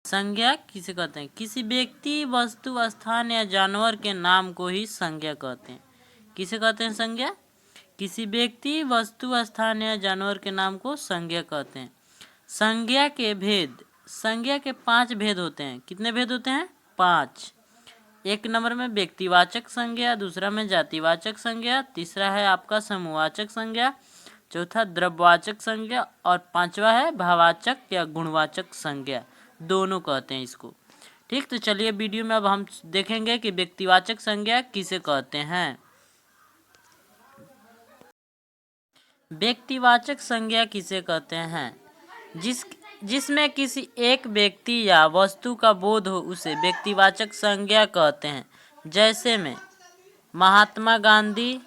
संज्ञा किसे कहते हैं? किसी व्यक्ति, वस्तु, स्थान या जानवर के नाम को ही संज्ञा कहते हैं। किसे कहते हैं संज्ञा? किसी व्यक्ति, वस्तु, स्थान या जानवर के नाम को संज्ञा कहते हैं। संज्ञा के भेद। संज्ञा के 5 भेद होते हैं। कितने भेद होते हैं? 5। एक नंबर में व्यक्तिवाचक संज्ञा, दूसरा में जातिवाचक संज्ञा, तीसरा है आपका समूहवाचक संज्ञा, चौथा द्रव्यवाचक संज्ञा और पांचवा है भाववाचक या गुणवाचक संज्ञा। दोनों कहते हैं इसको। ठीक, तो चलिए वीडियो में अब हम देखेंगे कि व्यक्तिवाचक संज्ञा किसे कहते हैं। व्यक्तिवाचक संज्ञा किसे कहते हैं? जिसमें किसी एक व्यक्ति या वस्तु का बोध हो उसे व्यक्तिवाचक संज्ञा कहते हैं। जैसे में महात्मा गांधी।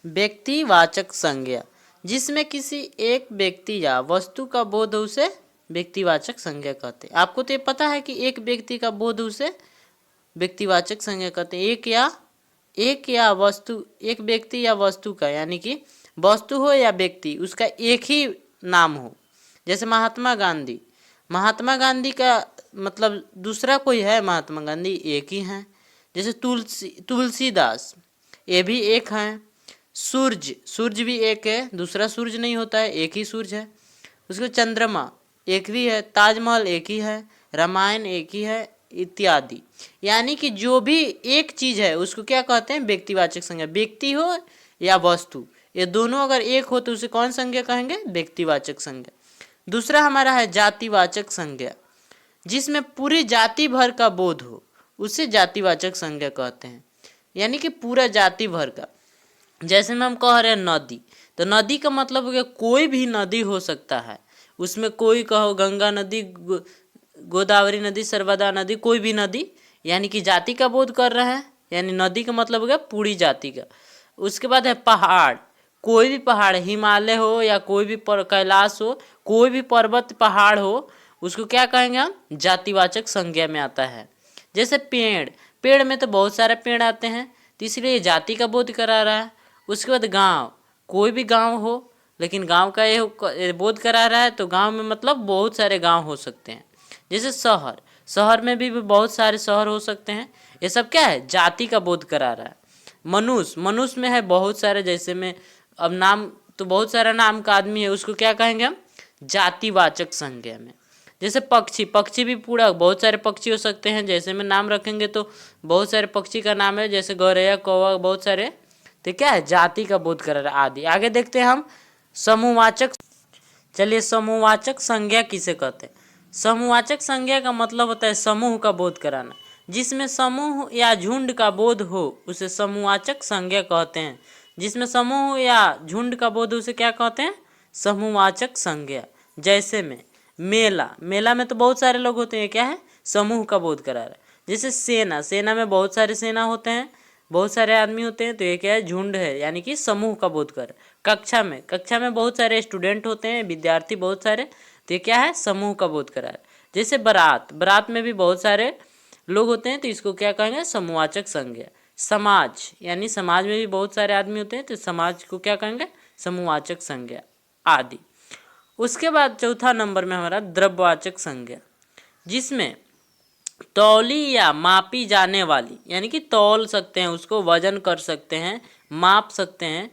व्यक्तिवाचक संज्ञा जिसमें किसी एक व्यक्ति या वस्तु का बोध हो उसे व्यक्तिवाचक संज्ञा कहते हैं। आपको तो ये पता है कि एक व्यक्ति का बोध उसे व्यक्तिवाचक संज्ञा कहते हैं। एक या वस्तु, एक व्यक्ति या वस्तु का, यानी कि वस्तु हो या व्यक्ति, उसका एक ही नाम हो। जैसे महात्मा गांधी। महात्मा गांधी का मतलब दूसरा कोई है? महात्मा गांधी एक ही हैं। जैसे तुलसीदास, ये भी एक हैं। सूर्य भी एक है, दूसरा सूर्य नहीं होता है, एक ही सूर्य है। उसके चंद्रमा एक भी है, ताजमहल एक ही है, रामायण एक ही है, इत्यादि। यानी कि जो भी एक चीज है उसको क्या कहते हैं? व्यक्तिवाचक संज्ञा। व्यक्ति हो या वस्तु, ये दोनों अगर एक हो तो उसे कौन संज्ञा कहेंगे? व्यक्तिवाचक संज्ञा। दूसरा हमारा है जातिवाचक संज्ञा, जिसमें पूरी जाति भर का बोध हो उसे जातिवाचक संज्ञा कहते हैं। यानी कि पूरा जाति भर का। जैसे में हम कह रहे हैं नदी, तो नदी का मतलब हो गया कोई भी नदी हो सकता है। उसमें कोई कहो गंगा नदी, गोदावरी नदी, सर्वदा नदी, कोई भी नदी, यानी कि जाति का बोध कर रहे हैं। यानी नदी का मतलब हो गया पूरी जाति का। उसके बाद है पहाड़। कोई भी पहाड़, हिमालय हो या कोई भी कैलाश हो, कोई भी पर्वत पहाड़ हो, उसको क्या कहेंगे हम? जातिवाचक संज्ञा में आता है। जैसे पेड़ में तो बहुत सारे पेड़ आते हैं, तो इसलिए जाति का बोध करा रहा है। उसके बाद गांव, कोई भी गांव हो, लेकिन गांव का ये बोध करा रहा है, तो गांव में मतलब बहुत सारे गांव हो सकते हैं। जैसे शहर में भी बहुत सारे शहर हो सकते हैं। ये सब क्या है? जाति का बोध करा रहा है। मनुष्य में है बहुत सारे, जैसे में अब नाम तो बहुत सारा नाम का आदमी है, उसको क्या कहेंगे हम? जातिवाचक संज्ञा में। जैसे पक्षी भी पूरा बहुत सारे पक्षी हो सकते हैं। जैसे में नाम रखेंगे तो बहुत सारे पक्षी का नाम है, जैसे गौरैया, कौवा, बहुत सारे। तो क्या है? जाति का बोध कर रहा है आदि। आगे देखते हैं हम समूहवाचक। चलिए, समूहवाचक संज्ञा किसे कहते हैं? समूहवाचक संज्ञा का मतलब होता है समूह का बोध कराना। जिसमें समूह या झुंड का बोध हो उसे समूहवाचक संज्ञा कहते हैं। जिसमें समूह या झुंड का बोध उसे क्या कहते हैं? समूहवाचक संज्ञा। जैसे में मेला में तो बहुत सारे लोग होते हैं, क्या है? समूह का बोध करा रहा है। जैसे सेना में बहुत सारे सेना होते हैं, बहुत सारे आदमी होते हैं, तो ये क्या है? झुंड है, यानी कि समूह का बोध कर। कक्षा में बहुत सारे स्टूडेंट होते हैं, विद्यार्थी बहुत सारे, तो ये क्या है? समूह का बोध करा है। जैसे बारात में भी बहुत सारे लोग होते हैं, तो इसको क्या कहेंगे? समूहवाचक संज्ञा। समाज, यानी समाज में भी बहुत सारे आदमी होते हैं, तो समाज को क्या कहेंगे? समूहवाचक संज्ञा आदि। उसके बाद चौथा नंबर में हमारा द्रव्यवाचक संज्ञा, जिसमें तौली या मापी जाने वाली, यानी कि तौल सकते हैं उसको, वजन कर सकते हैं, माप सकते हैं,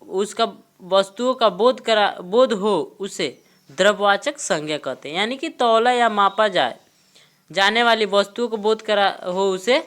उसका वस्तुओं का बोध हो उसे द्रव्यवाचक संज्ञा कहते हैं। यानी कि तौला या मापा जाने वाली वस्तुओं को बोध करा हो उसे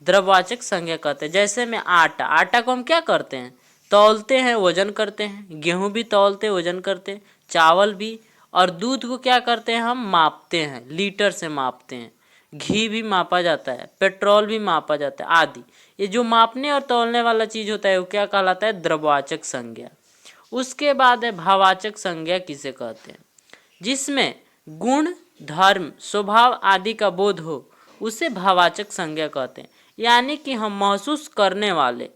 द्रव्यवाचक संज्ञा कहते हैं। जैसे में आटा को हम क्या करते हैं? तौलते हैं, वजन करते हैं। गेहूं भी तौलते, वजन करते हैं, चावल भी। और दूध को क्या करते हैं? हम मापते हैं, लीटर से मापते हैं। घी भी मापा जाता है, पेट्रोल भी मापा जाता है आदि। ये जो मापने और तौलने वाला चीज होता है वो क्या कहलाता है? द्रव्यवाचक संज्ञा। उसके बाद है भाववाचक संज्ञा किसे कहते हैं? जिसमें गुण, धर्म, स्वभाव आदि का बोध हो उसे भाववाचक संज्ञा कहते हैं। यानी कि हम महसूस करने वाले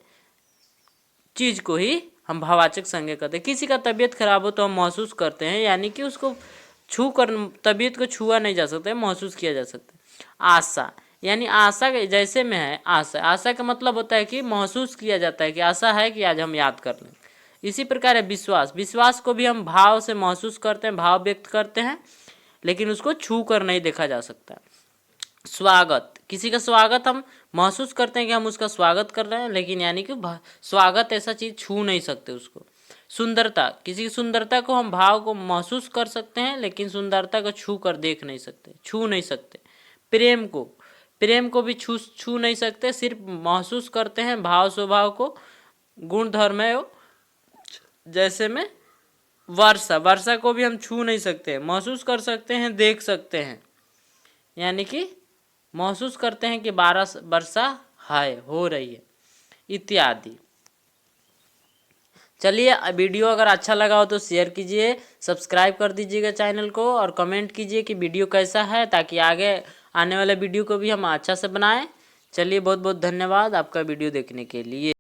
चीज को ही हम भाववाचक संज्ञा कहते हैं। किसी का तबीयत खराब हो तो हम महसूस करते हैं, यानी कि उसको छू कर, तबीयत को छुआ नहीं जा सकता है, महसूस किया जा सकता है। आशा, यानी आशा जैसे में है आशा का मतलब होता है कि महसूस किया जाता है कि आशा है कि आज हम याद कर लें। इसी प्रकार है विश्वास को भी हम भाव से महसूस करते हैं, भाव व्यक्त करते हैं। लेकिन उसको छू कर नहीं देखा जा सकता। स्वागत, किसी का स्वागत हम महसूस करते हैं कि हम उसका स्वागत कर रहे हैं, लेकिन यानी कि स्वागत ऐसा चीज छू नहीं सकते उसको। सुंदरता, किसी की सुंदरता को हम भाव को महसूस कर सकते हैं, लेकिन सुंदरता को छू कर देख नहीं सकते, छू नहीं सकते। प्रेम को भी छू नहीं सकते, सिर्फ महसूस करते हैं भाव स्वभाव को, गुण धर्म है। जैसे में वर्षा को भी हम छू नहीं सकते, महसूस कर सकते हैं, देख सकते हैं, यानी कि महसूस करते हैं कि वर्षा है, हो रही है, इत्यादि। चलिए, वीडियो अगर अच्छा लगा हो तो शेयर कीजिए, सब्सक्राइब कर दीजिएगा चैनल को, और कमेंट कीजिए कि वीडियो कैसा है, ताकि आगे आने वाले वीडियो को भी हम अच्छा से बनाएं। चलिए, बहुत बहुत धन्यवाद आपका वीडियो देखने के लिए।